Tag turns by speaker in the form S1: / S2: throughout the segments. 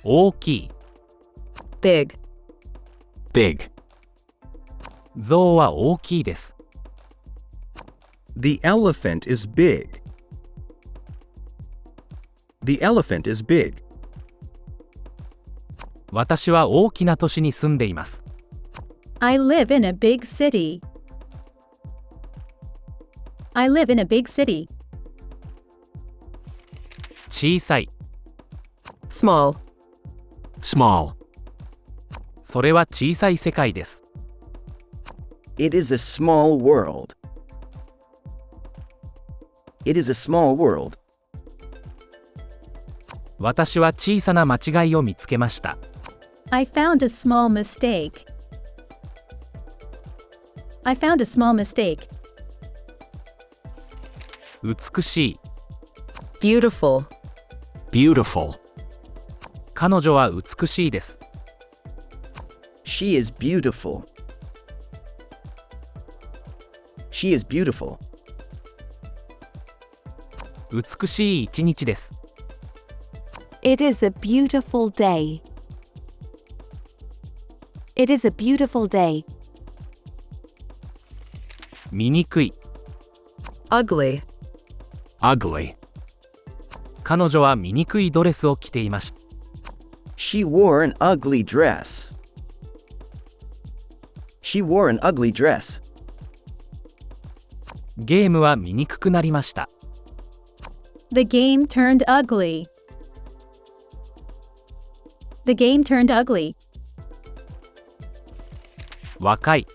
S1: 大きい。
S2: big,
S3: big.
S1: 象は大きいです。
S4: The elephant is big. The elephant is big.
S1: 私は大きな都市に住んでいます。
S5: I live in a big city. I live in a big city.
S1: 小さい。
S2: small,
S3: Small.
S1: それは小さい世界です。
S6: It is a small world. It is a small world.
S1: 私は小さな間違いを見つけました。
S5: I found a small mistake. I found a small mistake.
S1: 美しい。
S2: beautiful,
S3: Beautiful.
S1: 彼女は美しいです。
S6: She is beautiful. She is beautiful.
S1: 美しい一日です。
S7: It is a beautiful day. It is a beautiful day.
S1: 醜い。
S2: ugly,
S3: Ugly.
S1: 彼女は醜いドレスを着ていました。
S6: She wore an ugly dress. She wore an ugly dress.
S1: ゲームは醜くなりました。
S5: The game turned ugly. The game turned ugly.
S1: 若い。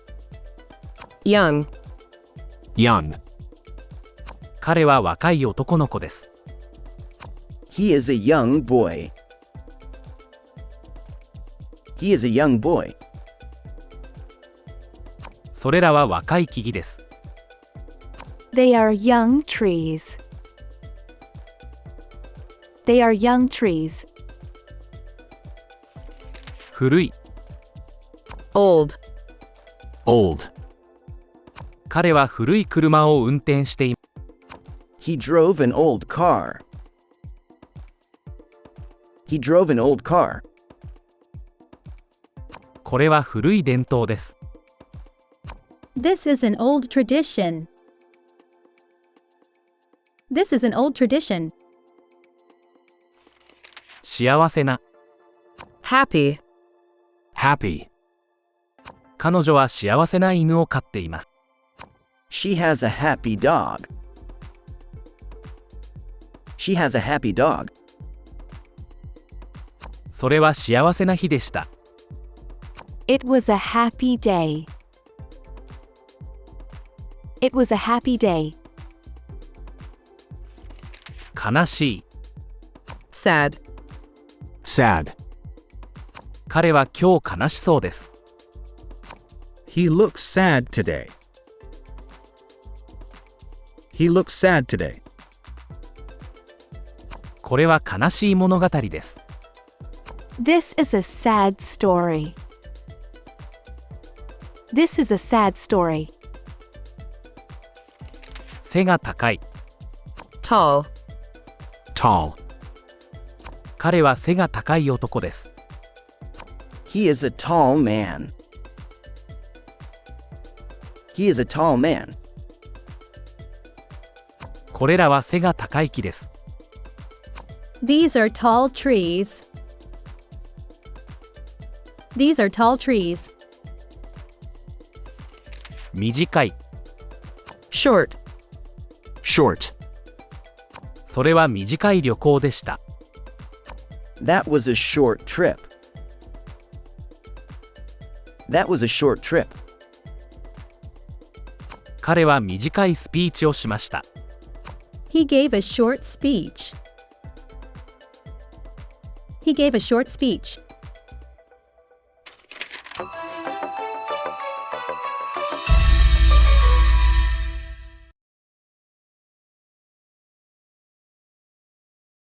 S2: young,
S3: Young.
S1: 彼は若い男の子です。
S6: He is a young boy. He is a young boy.
S1: それらは若い木々です。
S7: They are young trees. They are young trees.
S1: 古い。
S2: old,
S3: Old.
S1: 彼は古い車を運転しています。
S6: He drove an old car. He drove an old car.
S1: これは古い伝統です。
S5: This is an old tradition. This is an old tradition.
S1: 幸せな。
S2: happy,
S3: Happy.
S1: 彼女は幸せな犬を飼っています。
S6: She has a happy dog. She has a happy dog.
S1: それは幸せな日でした。
S7: It was a happy day. It was a happy day.
S1: 悲しい。
S2: sad,
S3: Sad.
S1: 彼は今日悲しそうです。
S4: He looks sad today. He looks sad today.
S1: これは悲しい物語です。
S7: This is a sad story. This is a sad story.
S1: 背が高い。
S2: tall,
S3: Tall.
S1: 彼は背が高い男です。
S6: He is a tall man. He is a tall man.
S1: これらは背が高い木です。
S5: These are tall trees. These are tall trees.
S1: 短い。
S2: short,
S3: Short.
S1: それは短い旅行でした。
S6: That was a short trip. That was a short trip.
S1: 彼は短いスピーチをしました。
S5: He gave a short speech. He gave a short speech.